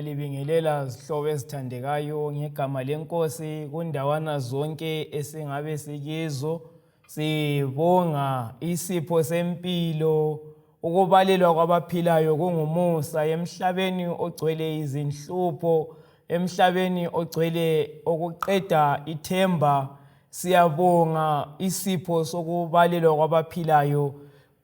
Ngiyalibingelela zihlobo ezithandekayo ngegama lenkosi kundawana zonke esingabe sikizo. Sibonga isipho sempilo, ukubalelwa kwabaphilayo kungumusa emhlabeni ogcwele izinhlupho, emhlabeni ogcwele okuqeda ithemba. Siyabonga isipho sokubalelwa kwabaphilayo,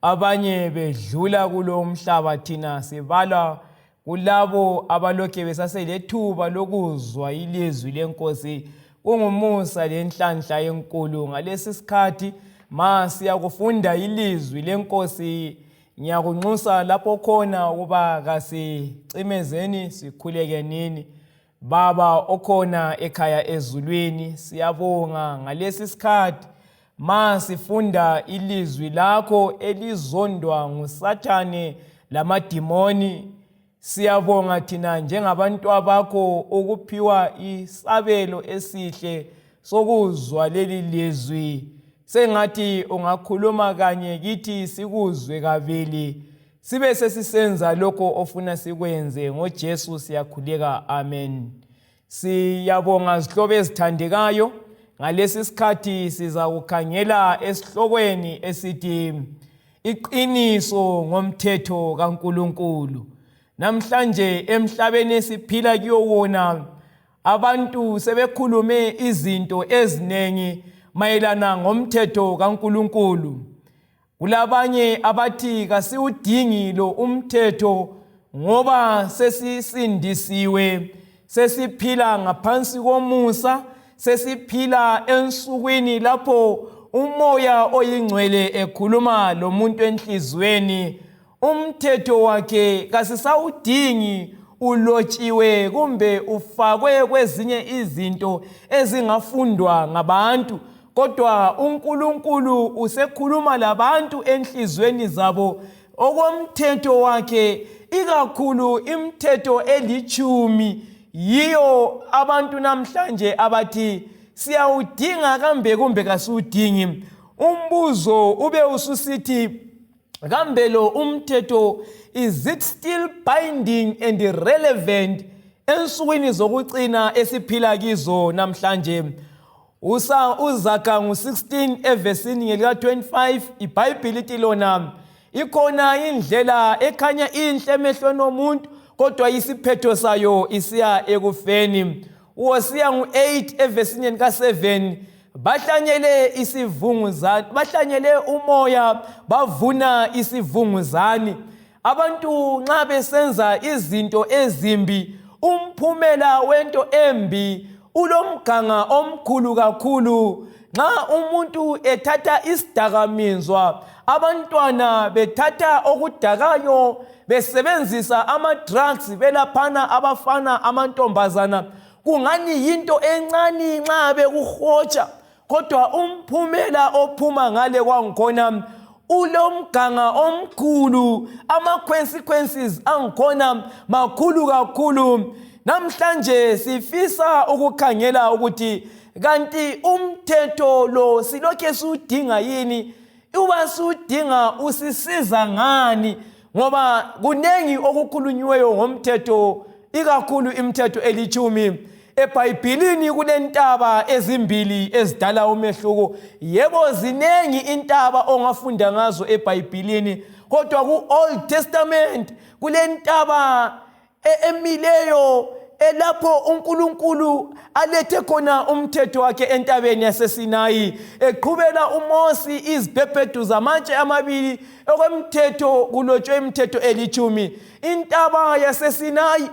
abanye bedlula kulo umhlaba, thina sibala kulabo abalokhe besaselethuba lokuzwa ilizwi lenkosi. Kungumusa lenhlanhla enkulu ngalesi sikhathi ma siyakufunda ilizwi lenkosi. Ngiyakunxusa lapho khona ukuba kasicimezeni sikhuleke nini. Baba okhona ekhaya ezulwini, siyabonga ngalesi sikhathi ma sifunda ilizwi lakho elizondwa nguSathane lamadimoni. Siyabonga thina njengabantwana bakho ukuphiwa isabelo esihle sokuzwa leli lizwi. Sengathi ungakhuluma kanye kithi sikuzwe kabili, sibe sesisenza lokho ofuna sikwenze. NgoJesu siyakhuleka, amen. Siyabonga zihlobo ezithandekayo. Ngalesi sikhathi siza kukhangela esihlokweni esithi Iqiniso ngomthetho kaNkulunkulu. Namhlanje emhlabeni esiphila kuwona, abantu sebekhulume izinto ezinengi mayelana ngomthetho kaNkulunkulu. Kulabanye abathi kasiwudingi lo umthetho ngoba sesisindisiwe, sesiphila ngaphansi komusa, sesiphila ensukwini lapho umoya oyingcwele ekhuluma lomuntu enhlizweni. Umthetho wakhe kasisawudingi ulotshiwe kumbe ufakwe kwezinye izinto ezingafundwa ngabantu, kodwa uNkulunkulu usekhuluma labantu enhlizweni zabo okomthetho wakhe, ikakhulu imithetho elitshumi. Yiyo abantu namhlanje abathi siyawudinga kambe kumbe kasiwudingi. Umbuzo ube ususithi, kambe lo umthetho is it still binding and relevant ensukwini zokucina esiphila kizo namhlanje? Uzakha ngu-16 evesini ngelika-25 iBhayibhili lithi lona ikhona indlela ekhanya inhle emehlweni omuntu, kodwa isiphetho sayo isiya ekufeni. Wosiya ngu-8 evesini lika-7 bahlanyele isivunguzane, bahlanyele umoya bavuna isivunguzane. Abantu nxa besenza izinto ezimbi, umphumela wento embi ulomganga omkhulu kakhulu. Nxa umuntu ethatha isidakamizwa, abantwana bethatha okudakayo, besebenzisa ama-drugs, belaphana abafana amantombazana, kungani yinto encane nxa bekuhotsha, kodwa umphumela ophuma ngale kwangikhona ulomganga omkhulu, ama-consequences angikhona makhulu kakhulu. Namhlanje sifisa ukukhangela ukuthi kanti umthetho lo silokhe siwudinga yini? Uba siwudinga usisiza ngani? Ngoba kunengi okukhulunyweyo ngomthetho, ikakhulu imithetho elitshumi. EBhayibhilini kulentaba ezimbili ezidala umehluko. Yebo zinengi intaba ongafunda ngazo eBhayibhilini, kodwa ku-Old Testament kulentaba emileyo elapho uNkulunkulu alethe khona umthetho wakhe entabeni yaseSinayi, eqhubela uMosi izibhebhedu zamatshe amabili okwemthetho kulotshwe imithetho elitshumi. Intaba yaseSinayi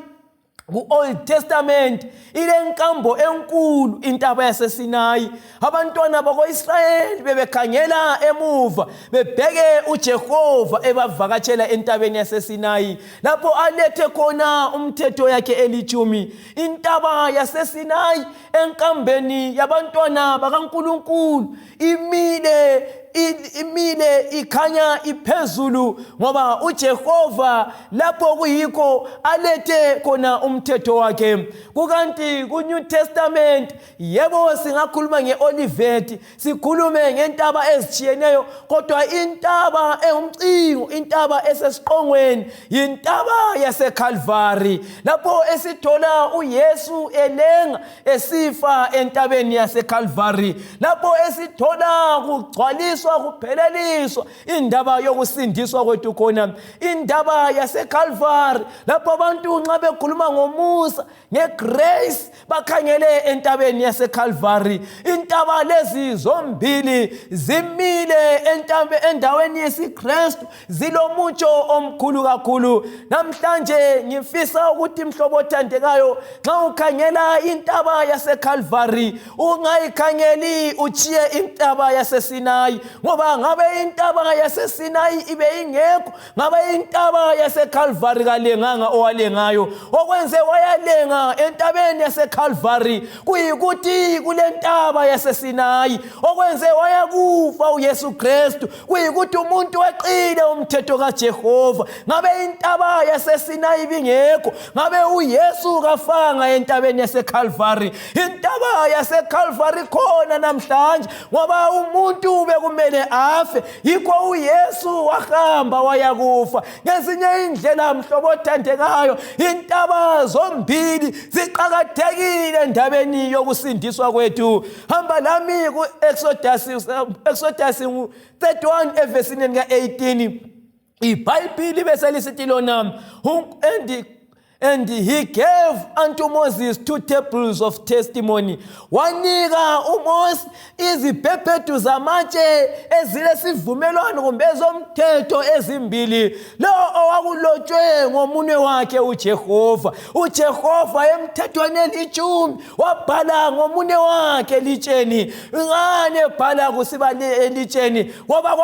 ku-Old Testament ilenkambo enkulu, intaba yaseSinayi. Abantwana bako-Israyeli bebekhangela emuva bebheke uJehova ebavakatshela entabeni yaseSinayi, lapho alethe khona umthetho yakhe elitshumi. Intaba yaseSinayi enkambeni yabantwana bakaNkulunkulu imile ikhanya iphezulu ngoba uJehova lapho kuyikho alethe khona umthetho wakhe. Kukanti ku-New Testament yebo singakhuluma nge-Olivet, sikhulume ngentaba ezitshiyeneyo, kodwa intaba engumcingo, intaba esesiqongweni, yintaba yaseKalvari, lapho esithola uYesu elenga esifa entabeni yaseKalvari, lapho esithola kugcwaliswa kupheleliswa indaba yokusindiswa kwethu khona, indaba yaseKalvari, lapho abantu nxa bekhuluma ngomusa ngegrace bakhangele entabeni yaseKalvari. Intaba lezi zombili zimile endaweni yesiKristu, zilomutsho omkhulu kakhulu. Namhlanje ngifisa ukuthi mhlobo othandekayo, nxa ukhangela intaba yaseKalvari ungayikhangeli uchiye intaba yaseSinayi, ngoba ngabe intaba yaseSinayi ibe ingekho, ngabe intaba yaseKalvari kalenganga owalengayo. Okwenze wayalenga entabeni yaseKalvari kuyikuthi kule ntaba yaseSinayi, okwenze wayakufa uYesu Kristu kuyikuthi umuntu weqile umthetho kaJehova. Ngabe intaba yaseSinayi bingekho, ngabe uYesu kafanga entabeni yaseKalvari. Intaba yaseKalvari khona namhlanje ngoba umuntu bekumele afe, yikho uYesu wahamba wayakufa. Ngezinye indlela mhlobo othandekayo, intaba zombili ziqakathekile endabeni yokusindiswa kwethu. Hamba lami ku-Exodus 31 evesini lika-18. iBhayibhili bese lisithi lona, and he gave unto Moses 2 tables of testimony. Wanika uMose izibhebhedu zamatshe ezilesivumelwano kumbe ezomthetho ezimbili, lo owakulotshwe ngomunwe wakhe uJehova. UJehova emthethweni elitshumi wabhala ngomunwe wakhe elitsheni. Ngane ebhala kusiba elitsheni? Ngoba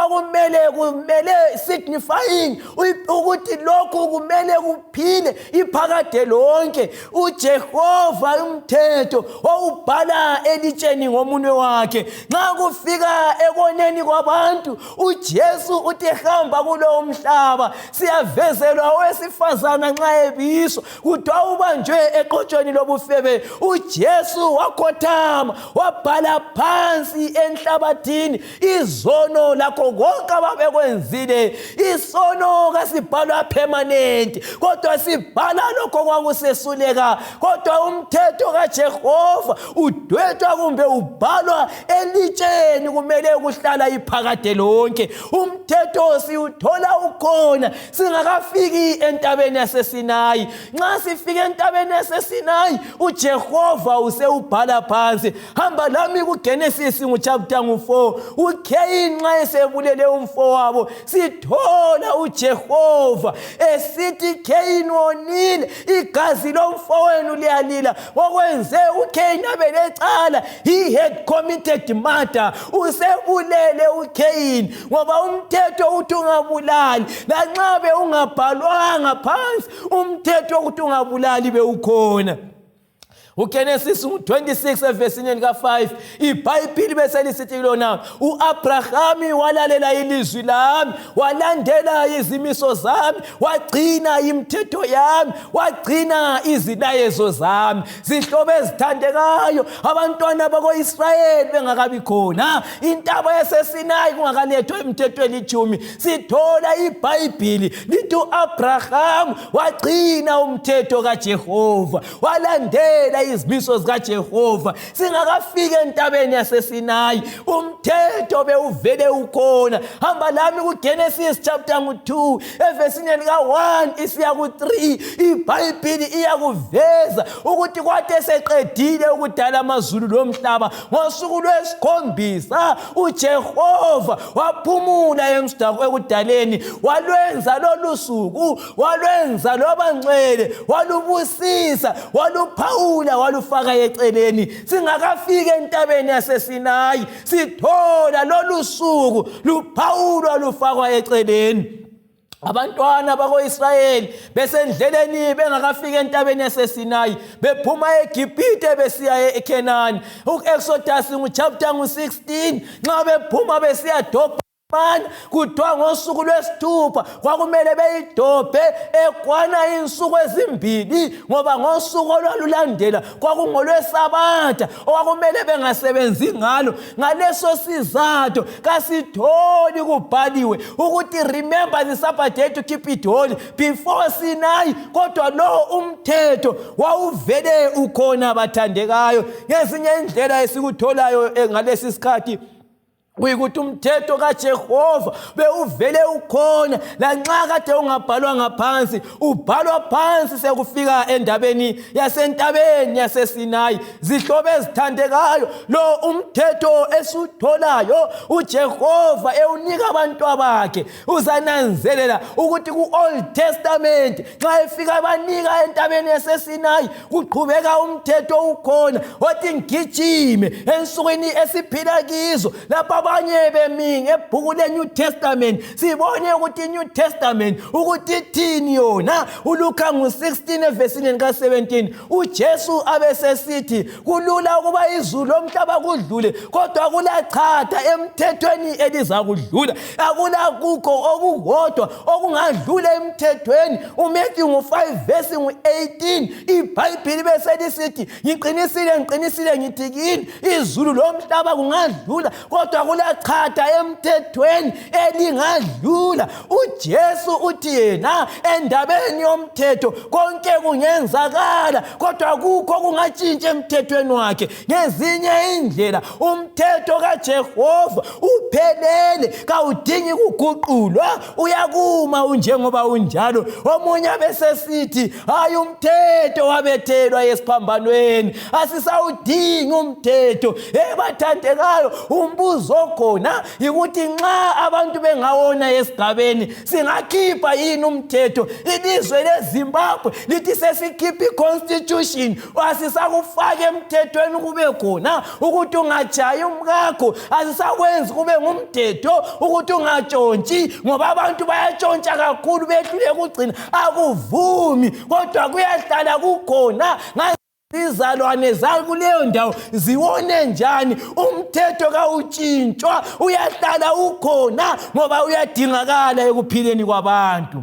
kumele signifying ukuthi lokhu kumele kuphile iphakade lonke. uJehova umthetho wawubhala elitsheni ngomunwe wakhe. Nxa kufika ekoneni kwabantu, uJesu uthi hamba kulo umhlaba, siyavezelwa owesifazana nxa ebiswa kuthiwa ubanjwe eqotshweni lobufebe. uJesu wakhothama wabhala phansi enhlabathini izono lakho konke ababekwenzile. Isono kasibhalwa permanent, kodwa sibhala lokho kwakusesuleka. Kodwa umthetho kaJehova udwetshwa kumbe ubhalwa elitsheni, kumele kuhlala iphakade lonke. Umthetho siwuthola ukhona singakafiki entabeni yaseSinayi. Nxa sifike entabeni yaseSinayi, uJehova usewubhala phansi. Hamba lami kuGenesis chapter 4. uCain nxa esebulele umfowabo, sithola uJehova esithi, Cain wonile, igazi lomfowenu liyalila. Okwenze uCain abelecala, he had committed murder. Usebulele uCain ngoba umthetho uthi ungabulali. Lanxa be ungabhalwanga phansi, umthetho uthi ungabulali bewukhona. uGenesis 26 evesini lika-5, iBhayibhili bese lisithi lona, uAbrahami walalela ilizwi lami, walandela izimiso zami, wagcina imithetho yami, wagcina izilayezo zami. Zihlobo ezithandekayo, abantwana bako-Israyeli bengakabi khona, intaba yaseSinayi kungakalethwa imithetho elitshumi, sithola iBhayibhili lithi uAbraham wagcina umthetho kaJehova, walandela izimiso zikaJehova. Singakafika entabeni yaseSinayi, umthetho bewuvele ukhona. Hamba lami kuGenesis chapter 2 evesini lika-1 isiya ku-3. iBhayibhili iyakuveza ukuthi kwathi eseqedile ukudala amazulu lomhlaba, ngosuku lwesikhombisa uJehova waphumula ekudaleni. Walwenza lolu suku, walwenza lwaba ngcwele, walubusisa, waluphawula, walufaka eceleni. Singakafika entabeni yaseSinayi, sithola lolu suku luphawulwa, lufakwa eceleni. Abantwana bako-Israyeli besendleleni bengakafika entabeni yaseSinayi, bephuma eGibhite besiya eKhenani. uExodus chapter 16, nxa bephuma besiya dobha kuthiwa ngosuku lwesithupha kwakumele beyidobhe ekwana insuku ezimbili, ngoba ngosuku olwalulandela kwakungolweSabatha okwakumele bengasebenzi ngalo. Ngaleso sizathu kasitholi kubhaliwe ukuthi remember the Sabbath day to keep it holy before Sinai, kodwa lo umthetho wawuvele ukhona bathandekayo. Ngezinye indlela esikutholayo ngalesi sikhathi kuyikuthi umthetho kaJehova bewuvele ukhona, lanxa kade ungabhalwa ngaphansi, ubhalwa phansi sekufika endabeni yasentabeni yaseSinayi. Zihlobo ezithandekayo, lo umthetho esutholayo uJehova ewunika abantu bakhe, uzananzelela ukuthi ku-Old Testament xa efika banika entabeni yaseSinayi kuqhubeka umthetho ukhona. Othi ngigijime ensukwini esiphila kizo, lapha abanye bemi ngebhuku le-New Testament sibone ukuthi i-New Testament ukuthi ithini yona. uLuka ngu-16 evesini ka-17 uJesu abesesithi kulula ukuba izulu lomhlaba kudlule, kodwa kulachatha emthethweni eliza kudlula. Akula kukho okukodwa okungadlula emthethweni. uMathewu ngu-5 vesi ngu-18 iBhayibhili beselisithi ngiqinisile ngithi kini izulu lomhlaba kungadlula, kodwa kulachatha emthethweni elingadlula. uJesu uthi yena endabeni yomthetho konke kungenzakala, kodwa kukho kungatshintshi emthethweni wakhe. Ngezinye indlela umthetho kaJehova uphelele, kawudingi kuguqulwa, uyakuma unjengoba unjalo. Omunye besesithi hayi umthetho wabethelwa esiphambanweni, asisawudingi umthetho. Bathandekayo, umbuzo khona yikuthi nxa abantu bengawona esigabeni singakhipha yini umthetho? Ilizwe leZimbabwe lithi sesikhipha iconstitution, asisakufaka emthethweni kube khona ukuthi ungajayi umkakho, asisakwenzi kube ngumthetho ukuthi ungatshontshi, ngoba abantu bayatshontsha kakhulu behlule kugcina akuvumi, kodwa kuyahlala kukhona. Izalwane zakuleyo ndawo ziwone njani umthetho kawutshintshwa, uyahlala ukhona ngoba uyadingakala ekuphileni kwabantu.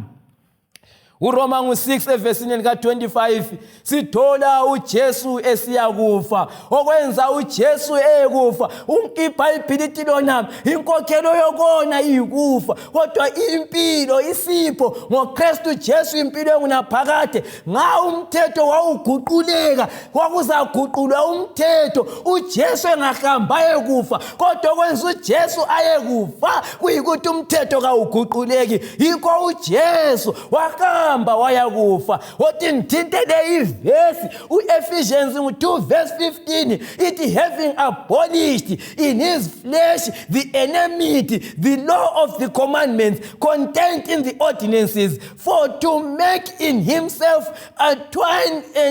uRoma ngu-6 evesini lika-25 sithola uJesu esiyakufa. Okwenza uJesu ekufa, iBhayibhili lithi lona inkokhelo yokona iyikufa, kodwa impilo isipho ngoKristu Jesu, impilo engunaphakade. Nga umthetho wawuguquleka, kwakuzaguqulwa umthetho uJesu engahamba ekufa, kodwa okwenza uJesu ayekufa kuyikuthi umthetho kawuguquleki. Yikho uJesu wahamba wayakufa. Othi ngithintele ivesi uEphesians 2 verse 15 ithi having abolished in his flesh the enmity, the law of the commandments contained in the ordinances, for to make in himself a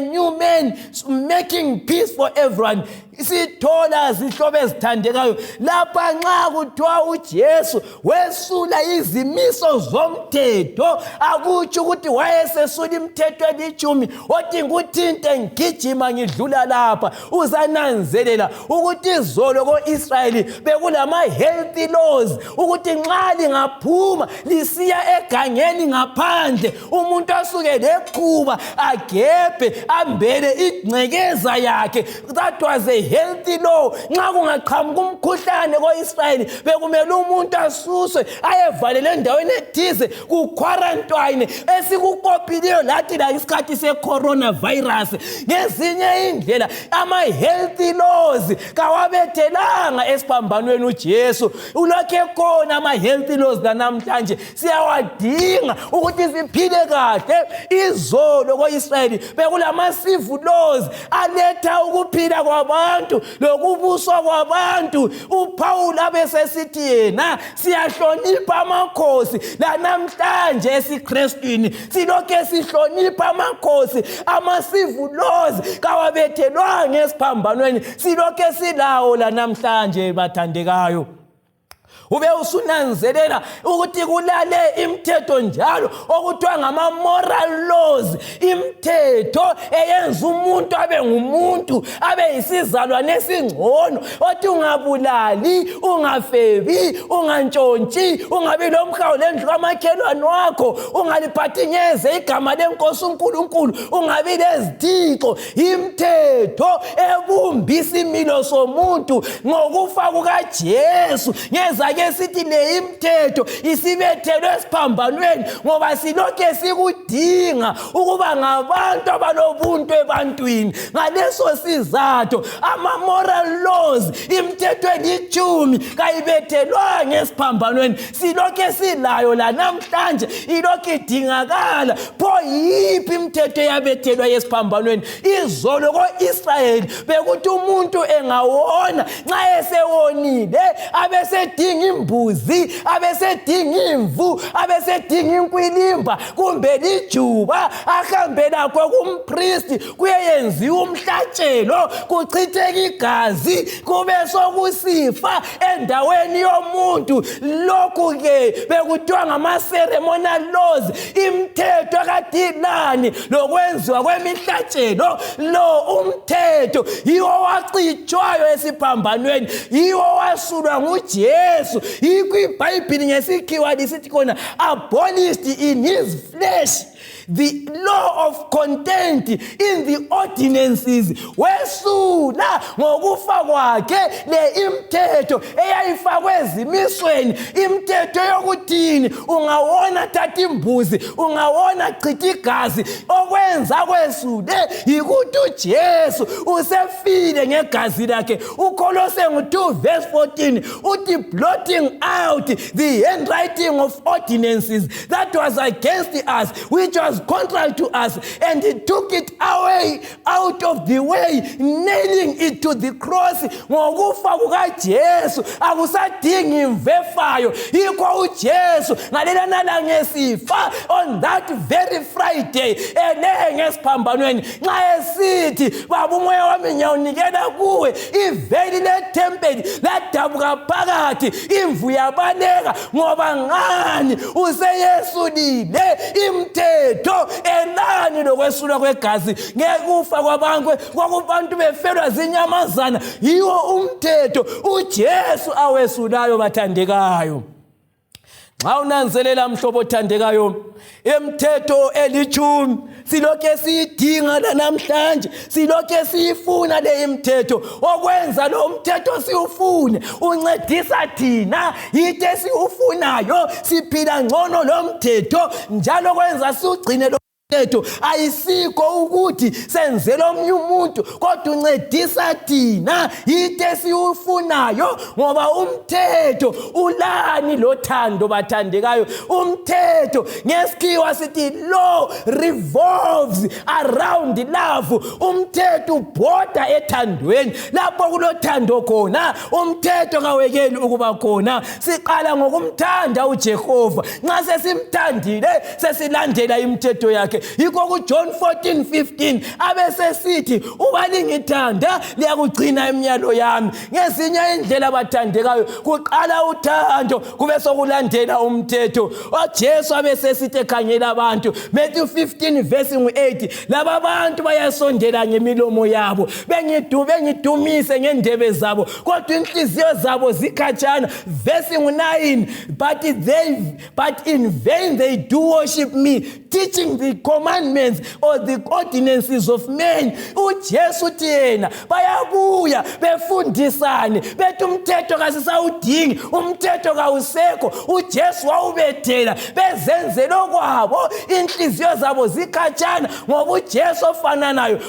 new man, making peace for everyone. Sithola zihlobo ezithandekayo lapha nxa kuthiwa uJesu wesula izimiso zomthetho, akutsho ukuthi wayesesula imithetho elitshumi. Othi ngikuthinte ngigijima ngidlula lapha, uzananzelela ukuthi izolo ko-Israyeli bekulama healthy laws ukuthi nxa lingaphuma lisiya egangeni ngaphandle, umuntu asuke lequba agebhe ambele ingcekeza yakhe. That was a healthy law. Nxa kungaqhamuka umkhuhlane ko-Israyeli bekumele umuntu asuswe ayevalele endaweni ethize ku-quarantine, esikukopileyo lathi la isikhathi se-coronavirus. Ngezinye indlela ama-healthy laws kawabethelanga esiphambanweni uJesu. Ulokhu ekhona ama-healthy laws lanamhlanje, siyawadinga ukuthi siphile kahle. Izolo ko-Israyeli bekulama-civil laws aletha ukuphila kwabantu lokubuswa kwabantu. uPawulu abesesithi yena siyahlonipha amakhosi, lanamhlanje esiKristwini silokhu sihlonipha amakhosi. Ama-civil laws kawabethelwanga esiphambanweni, silokhu silawo lanamhlanje bathandekayo. ube usunanzelela ukuthi kulale imithetho njalo okuthiwa ngama-moral laws, imithetho eyenza umuntu abe ngumuntu, abe yisizalwane esingcono, othi ungabulali, ungafebi, ungantshontshi, ungabi lomhawu lendlu kamakhelwane wakho, ungaliphathinyeze igama lenkosi uNkulunkulu, ungabi lezithixo. Imithetho ebumbisa imilo somuntu ngokufa kukaJesu. Ngezake sithi le imithetho isibethelwe esiphambanweni ngoba silokhe sikudinga ukuba ngabantu abalobuntu ebantwini. Ngaleso sizathu ama-moral laws, imithetho elithumi kayibethelwanga esiphambanweni, silokhe silayo la namhlanje, ilokhe idingakala. Pho yiphi imithetho eyabethelwa esiphambanweni? Izolo ko-Israyeli bekuthi umuntu engawona nxa esewonile abesedinga imbuzi, abesedinga imvu, abesedinga inkwilimba kumbe lijuba, ahambe lakho kumpristi, kuyenziwa umhlatshelo, kuchitheke igazi, kube sokusifa endaweni yomuntu. Lokhu-ke bekuthiwa ngama-ceremonial laws, imithetho kadilani lokwenziwa kwemihlatshelo. Lo umthetho yiwo wachithwayo esiphambanweni, yiwo wasulwa nguJesu. IBhayibhili ngesikhiwa lisithi khona abolished in his flesh the law of content in the ordinances. Wesula ngokufa kwakhe le imithetho eyayifakwe ezimisweni, imithetho yokuthini ungawona thatha imbuzi, ungawona chitha igazi. Okwenza kwesule yikuthi uJesu usefile ngegazi lakhe. uKolose 2:14 uthi blotting out the handwriting of ordinances that was against us, which was contrary to us, and he took it away out of the way, nailing it to the cross. Ngokufa kukaJesu akusadingi imvefayo, yikho uJesu ngalelana la ngesifa on that very Friday elenge esiphambanweni nxa esithi baba umoya wami ngiyawunikela kuwe, iveli lethempeli ladabuka phakathi, imvu yabaleka ngoba ngani useyesulile imithetho elani lokwesulwa kwegazi ngekufa kwabantu befelwa zinyamazana. Yiwo umthetho uJesu awesulayo bathandekayo. Nxa unanzelela mhlobo othandekayo, imithetho elithumi silokhe siyidinga namhlanje, silokhe siyifuna le imithetho. Okwenza lo mthetho siwufune uncedisa thina, yithi esiwufunayo siphila ngcono lo mthetho, njalo kwenza siugcine lo mthetho. Ayisikho ukuthi senzele omunye umuntu, kodwa uncedisa thina, yithi esiwufunayo, ngoba umthetho ulani lothando bathandekayo. Umthetho ngesikhiwa sithi law revolves around love. Umthetho ubhoda ethandweni. Lapho kulothando khona umthetho kawekeli ukuba khona. Siqala ngokumthanda uJehova. Nxa sesimthandile sesilandela imithetho yakhe. Yikho kuJohn 14:15 abesesithi uba lingithanda liyakugcina imiyalo yami. Ngezinye indlela bathandekayo, kuqala uthando kube sokulandela umthetho. uJesu abesesithi ekhangela abantu, Matthew 15:8, laba bantu bayasondela ngemilomo yabo, bengidumise ngendebe zabo, kodwa inhliziyo zabo zikhatshana. Verse 9, but in vain they do worship me, teaching the commandments or the ordinances of men. uJesu uthi yena bayabuya befundisane bethi umthetho kasisawudingi, umthetho kawusekho. uJesu wawubethela bezenzela okwabo, inhliziyo zabo zikhatshana ngoba uJesu ofananayo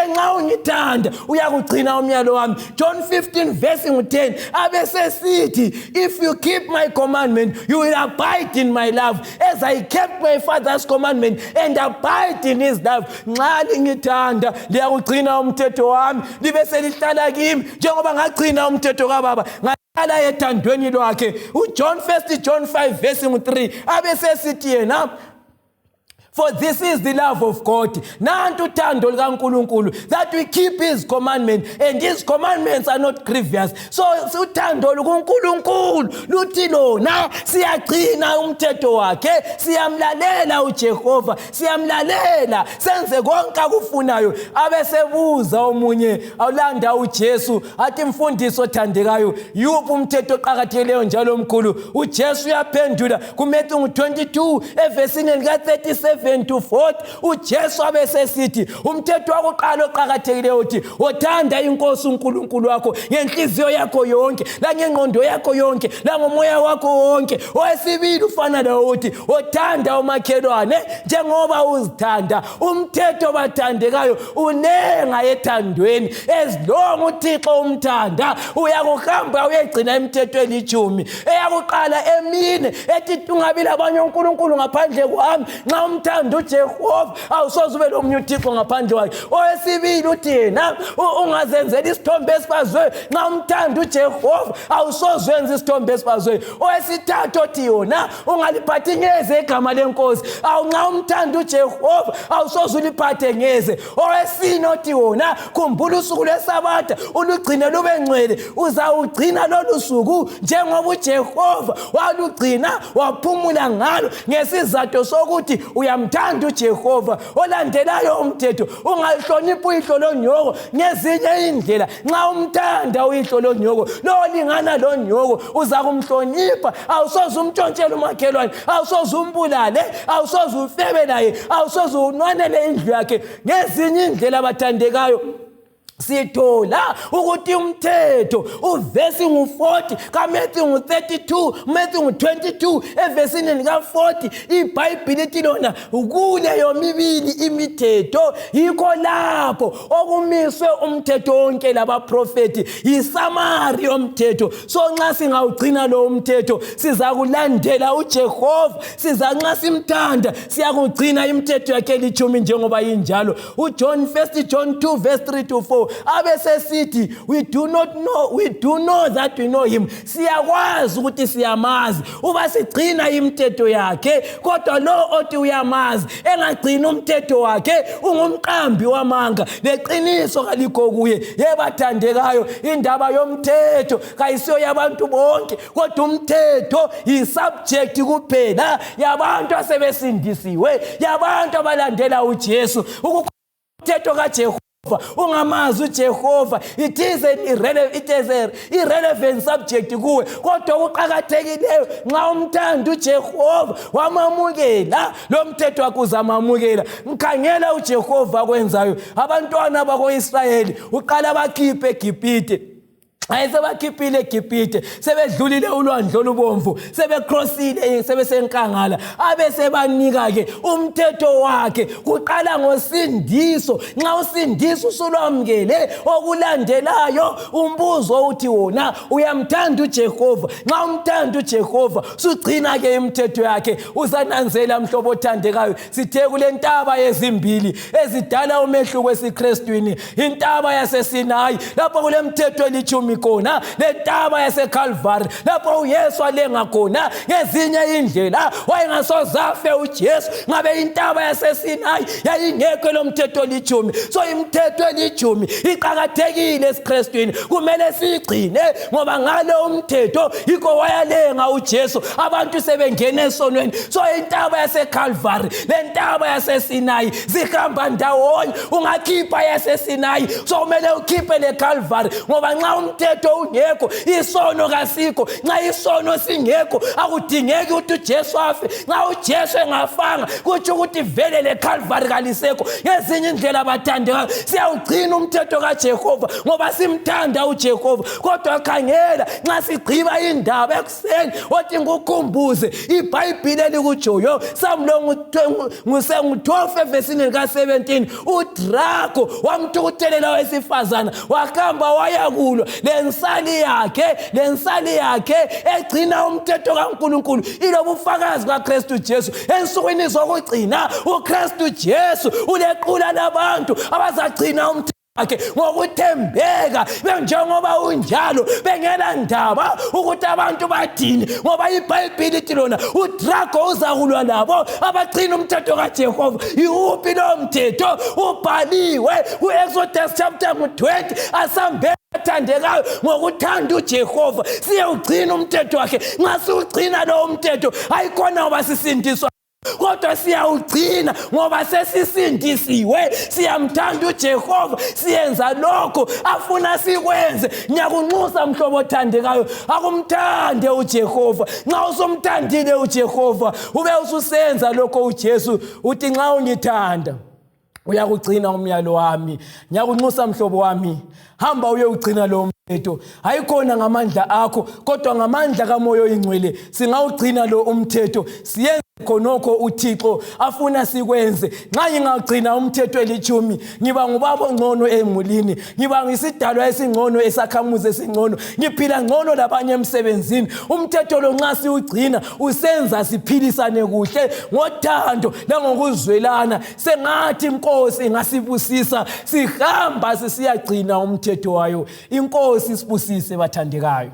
nxa ungithanda uyakugcina umyalo wami. John 15:10 abesesithi if you keep my commandment you will abide in my love as I kept my Father's commandment and abide in his love. Nxa lingithanda liyakugcina umthetho wami, libe selihlala kimi njengoba ngagcina umthetho kaBaba ngahlala ethandweni lwakhe. uJohn 1 John 5:3 abesesithi yena For this is the love of God. Nantu thando kaNkulunkulu, that we keep his commandments, and his commandments are not grievous. So uthando lukaNkulunkulu luthi lona siyagcina umthetho wakhe, siyamlalela uJehova, siyamlalela senze konke akufunayo. Abesebuza omunye awulanda uJesu athi mfundisi othandekayo, yuphi umthetho oqhakathekileyo njalo omkhulu? uJesu uyaphendula kuMatthew 22 evesini lika-37 to 40. uJesu abesesithi umthetho wakuqala oqhakathekileyo uthi othanda inkosi uNkulunkulu wakho ngenhliziyo yakho yonke, langengqondo yakho yonke, langomoya wakho wonke. Owesibili ufana lawo uthi othanda umakhelwane njengoba uzithanda. Umthetho bathandekayo unenga ethandweni. As long uThixo umthanda, uyakuhamba uyegcina imithetho elitshumi. Eyakuqala emine ethi ungabi labanye uNkulunkulu ngaphandle kwami. Nxa umthanda uJehova awusoze ube lomunye uThixo ngaphandle kwakhe. Owesibili uthi yena ungazenzela isithombe esibazwe. Nxa umthanda uJehova awusoze wenze isithombe esibazwe. Owesithathu uthi yona ungaliphathi ngeze igama lenkosi. Nxa umthanda uJehova awusoze uliphathe ngeze. Owesine uthi wona khumbula usuku lweSabatha ulugcine lube ngcwele. Uzawugcina lolu suku njengoba uJehova walugcina waphumula ngalo, ngesizathu sokuthi uyamthanda uJehova. Olandelayo umthetho ungahloniphi uyihlo lonyoko ngezinye indlela. Nxa umthanda uyihlo lonyoko lolingana lonyoko uza kumhlonipha. Awusoze umtshontshele umakhelwane, awusoze umbulale, awusoze ufebe naye, awusoze unwanele indlu yakhe. Ngezinye indlela bathandekayo sithola ukuthi umthetho uvesi ngu-40 kaMatthew ngu-32, Matthew ngu-22 evesini lika-40. iBhayibhili lithi lona kule yomibili imithetho yikho lapho okumiswe umthetho wonke labaprofeti, yisamari yomthetho. So nxa singawugcina lo umthetho sizakulandela uJehova, nxa simthanda siyakugcina imithetho yakhe elitshumi njengoba injalo. uJohn 1 John 2 verse 3 to 4 abesesithi we do know that we know him. Siyakwazi ukuthi siyamazi uba sigcina imithetho yakhe. Kodwa lo othi uyamazi engagcini umthetho wakhe ungumqambi wamanga, leqiniso kalikho kuye. Yebathandekayo, indaba yomthetho kayisiyo yabantu bonke, kodwa umthetho yisubject kuphela yabantu asebesindisiwe, yabantu abalandela uJesu. Umthetho kaJehova ungamazi uJehova, it is an irrelevant subject kuwe. Kodwa ukuqhakathekileyo nxa umthanda uJehova wamamukela, lo mthetho wakhe uzamamukela. Mkhangela uJehova akwenzayo. Abantwana bako-Israyeli uqala bakhiphe eGibhithe. Ayesebakhiphile eGibhithe, sebedlulile ulwandle olubomvu, sebecrossile, sebesenkangala. Abesebanika-ke umthetho wakhe kuqala ngosindiso. Nxa usindiso usulwamukele, okulandelayo umbuzo uthi wona uyamthanda uJehova. Nxa umthanda uJehova sugcina-ke imithetho yakhe. Uzananzela mhlobo othandekayo, sithe kule ntaba yezimbili ezidala umehluko esiKristwini, intaba yaseSinayi lapho kule mithetho elitshumi khona, lentaba yaseKalvari lapho uYesu alenga khona. Ngezinye indlela wayengasoze afe uJesu ngabe intaba yaseSinayi yayingekho lo mthetho elitshumi. So imithetho elitshumi iqhakathekile esiKristwini, kumele sigcine ngoba ngalo umthetho yikho wayalenga uJesu abantu sebengena esonweni. So intaba yaseKalvari lentaba yaseSinayi zihamba ndawonye. Ungakhipha yaseSinayi so kumele ukhiphe leKalvari, ngoba nxa umthetho ungekho isono kasikho. Nxa isono singekho akudingeki ukuthi uJesu afe. Nxa uJesu engafanga kutsho ukuthi vele leKalvari kalisekho. Ngezinye indlela bathandekayo siyawugcina umthetho kaJehova ngoba simthanda uJehova. Kodwa khangela nxa sigqiba indaba ekuseni othi ngikukhumbuze iBhayibhili elikujoyo Samlo ngu-12 evesini lika-17 uDrako wamthukuthelela owesifazana wahamba wayakulwa lensali yakhe egcina umthetho kaNkulunkulu. Ilobufakazi kaKristu Jesu. Ensukwini zokugcina uKristu Jesu ulequla labantu abazagcina umthetho akhe ngokuthembeka benjengoba unjalo bengela ndaba ukuthi abantu bathini ngoba iBhayibheli lithi lona udrago uzakulwa nabo abagcina umthetho kaJehova. Iwuphi lo mthetho? Ubhaliwe ku-Exodus chapter 20 asambe athandekayo ngokuthanda uJehova siyawugcina umthetho wakhe. Nxa siwugcina lo mthetho ayikhona ngoba sisindiswa kodwa siyawugcina ngoba sesisindisiwe siyamthanda uJehova siyenza lokho afuna sikwenze. Ngiyakunxusa mhlobo othandekayo akumthande uJehova. Nxa usumthandile uJehova ube ususenza lokho uJesu uthi nxa ungithanda uyakugcina umyalo wami. Ngiyakunxusa mhlobo wami, hamba uyewugcina lo mthetho. Hayikhona ngamandla akho kodwa ngamandla kaMoya Oyingcwele singawugcina lo umthetho. Siyenze khonokho uThixo afuna sikwenze. Nxa ngingagcina umthetho elithumi ngiba ngubaba ongcono emulini, ngiba ngisidalwa esingcono esakhamuzi esingcono, ngiphila ngcono labanye emsebenzini. Umthetho lo nxa siwugcina usenza siphilisane kuhle ngothando langokuzwelana. Sengathi inkosi ingasibusisa sihamba sisiyagcina umthetho wayo. Inkosi sibusise bathandekayo.